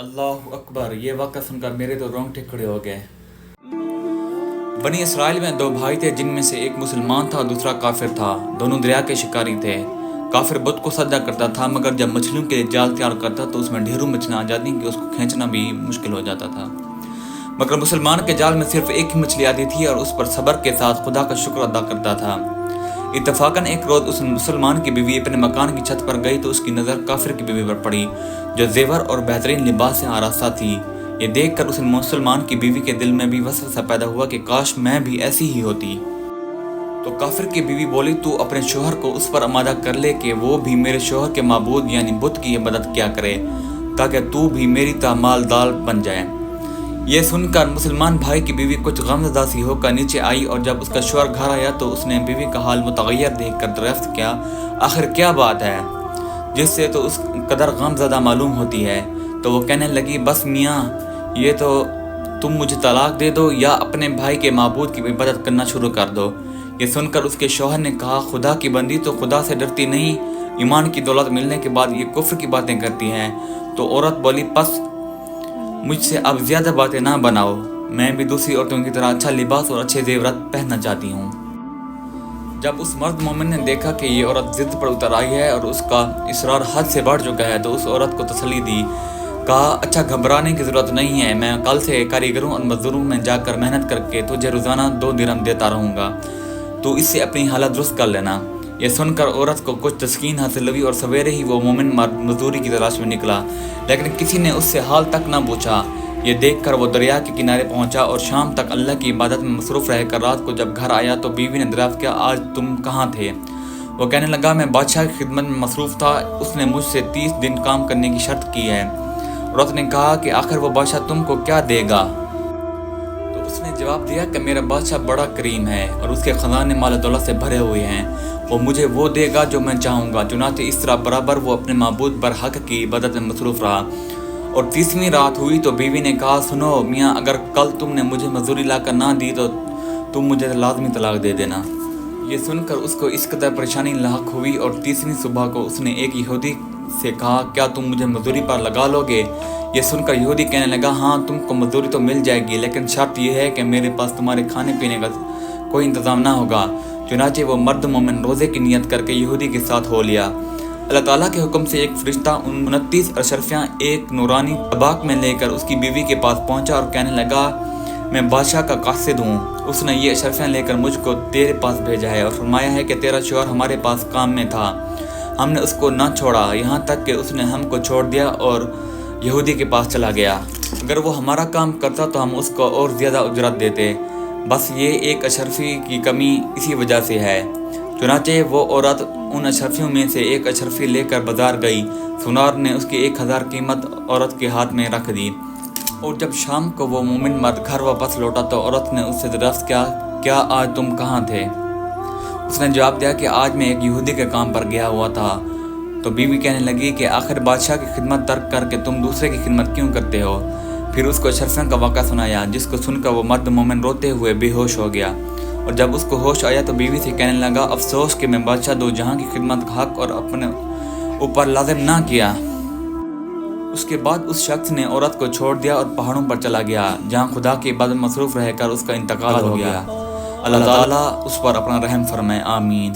اللہ اکبر! یہ واقعہ سن کر میرے تو رونگٹے کھڑے ہو گئے۔ بنی اسرائیل میں 2 بھائی تھے جن میں سے ایک مسلمان تھا اور دوسرا کافر تھا۔ دونوں دریا کے شکاری تھے۔ کافر بت کو سجدہ کرتا تھا مگر جب مچھلیوں کے لیے جال تیار کرتا تو اس میں ڈھیروں مچھلیاں آ جاتی کہ اس کو کھینچنا بھی مشکل ہو جاتا تھا، مگر مسلمان کے جال میں صرف ایک ہی مچھلی آتی تھی اور اس پر صبر کے ساتھ خدا کا شکر ادا کرتا تھا۔ اتفاقاً ایک روز اس مسلمان کی بیوی اپنے مکان کی چھت پر گئی تو اس کی نظر کافر کی بیوی پر پڑی جو زیور اور بہترین لباس سے آراستہ تھی۔ یہ دیکھ کر اس مسلمان کی بیوی کے دل میں بھی وسوسہ پیدا ہوا کہ کاش میں بھی ایسی ہی ہوتی۔ تو کافر کی بیوی بولی، تو اپنے شوہر کو اس پر آمادہ کر لے کہ وہ بھی میرے شوہر کے معبود یعنی بت کی عبادت کیا کرے تاکہ تو بھی میری طرح مالدار بن جائے۔ یہ سن کر مسلمان بھائی کی بیوی کچھ غمزدہ سی ہو کر نیچے آئی اور جب اس کا شوہر گھر آیا تو اس نے بیوی کا حال متغیر دیکھ کر دریافت کیا، آخر کیا بات ہے جس سے تو اس قدر غمزدہ معلوم ہوتی ہے؟ تو وہ کہنے لگی، بس میاں یہ تو تم مجھے طلاق دے دو یا اپنے بھائی کے معبود کی عبادت کرنا شروع کر دو۔ یہ سن کر اس کے شوہر نے کہا، خدا کی بندی تو خدا سے ڈرتی نہیں، ایمان کی دولت ملنے کے بعد یہ کفر کی باتیں کرتی ہے۔ تو عورت بولی، پس مجھ سے اب زیادہ باتیں نہ بناؤ، میں بھی دوسری عورتوں کی طرح اچھا لباس اور اچھے زیورات پہننا چاہتی ہوں۔ جب اس مرد مومن نے دیکھا کہ یہ عورت ضد پر اتر آئی ہے اور اس کا اصرار حد سے بڑھ چکا ہے تو اس عورت کو تسلی دی، کہا، اچھا گھبرانے کی ضرورت نہیں ہے، میں کل سے کاریگروں اور مزدوروں میں جا کر محنت کر کے تجھے روزانہ 2 درہم دیتا رہوں گا، تو اس سے اپنی حالت درست کر لینا۔ یہ سن کر عورت کو کچھ تسکین حاصل ہوئی اور سویرے ہی وہ مومن مرد مزدوری کی تلاش میں نکلا، لیکن کسی نے اس سے حال تک نہ پوچھا۔ یہ دیکھ کر وہ دریا کے کنارے پہنچا اور شام تک اللہ کی عبادت میں مصروف رہ کر رات کو جب گھر آیا تو بیوی نے دریافت کیا، آج تم کہاں تھے؟ وہ کہنے لگا، میں بادشاہ کی خدمت میں مصروف تھا، اس نے مجھ سے 30 دن کام کرنے کی شرط کی ہے۔ عورت نے کہا کہ آخر وہ بادشاہ تم کو کیا دے گا؟ تو اس نے جواب دیا کہ میرا بادشاہ بڑا کریم ہے اور اس کے خزانے مال و دولت سے بھرے ہوئے ہیں، وہ مجھے وہ دے گا جو میں چاہوں گا۔ چنانچہ اس طرح برابر وہ اپنے معبود برحق کی عبادت میں مصروف رہا۔ اور 30ویں رات ہوئی تو بیوی نے کہا، سنو میاں، اگر کل تم نے مجھے مزدوری لا کر نہ دی تو تم مجھے لازمی طلاق دے دینا۔ یہ سن کر اس کو اس قدر پریشانی لاحق ہوئی اور 30ویں صبح کو اس نے ایک یہودی سے کہا، کیا تم مجھے مزدوری پر لگا لو گے؟ یہ سن کر یہودی کہنے لگا، ہاں تم کو مزدوری تو مل جائے گی، لیکن شرط یہ ہے کہ میرے پاس تمہارے کھانے پینے کا کوئی انتظام نہ ہوگا۔ چنانچہ وہ مرد مومن روزے کی نیت کر کے یہودی کے ساتھ ہو لیا۔ اللہ تعالیٰ کے حکم سے ایک فرشتہ 29 اشرفیاں ایک نورانی طباق میں لے کر اس کی بیوی کے پاس پہنچا اور کہنے لگا، میں بادشاہ کا قاصد ہوں، اس نے یہ اشرفیاں لے کر مجھ کو تیرے پاس بھیجا ہے اور فرمایا ہے کہ تیرا شوہر ہمارے پاس کام میں تھا، ہم نے اس کو نہ چھوڑا یہاں تک کہ اس نے ہم کو چھوڑ دیا اور یہودی کے پاس چلا گیا۔ اگر وہ ہمارا کام کرتا تو ہم اس کو اور زیادہ اجرت دیتے، بس یہ ایک اشرفی کی کمی اسی وجہ سے ہے۔ چنانچہ وہ عورت ان اشرفیوں میں سے ایک اشرفی لے کر بازار گئی، سونار نے اس کی 1000 قیمت عورت کے ہاتھ میں رکھ دی۔ اور جب شام کو وہ مومن مرد گھر واپس لوٹا تو عورت نے اس سے دریافت کیا، کیا آج تم کہاں تھے؟ اس نے جواب دیا کہ آج میں ایک یہودی کے کام پر گیا ہوا تھا۔ تو بیوی کہنے لگی کہ آخر بادشاہ کی خدمت ترک کر کے تم دوسرے کی خدمت کیوں کرتے ہو؟ پھر اس کو اشرفیوں کا واقعہ سنایا، جس کو سن کر وہ مرد مومن روتے ہوئے بے ہوش ہو گیا۔ اور جب اس کو ہوش آیا تو بیوی سے کہنے لگا، افسوس کہ میں بادشاہ 2 جہاں کی خدمت کا حق اور اپنے اوپر لازم نہ کیا۔ اس کے بعد اس شخص نے عورت کو چھوڑ دیا اور پہاڑوں پر چلا گیا جہاں خدا کی عبادت میں مصروف رہ کر اس کا انتقال ہو گیا۔ اللہ تعالیٰ اس پر اپنا رحم فرمائے، آمین۔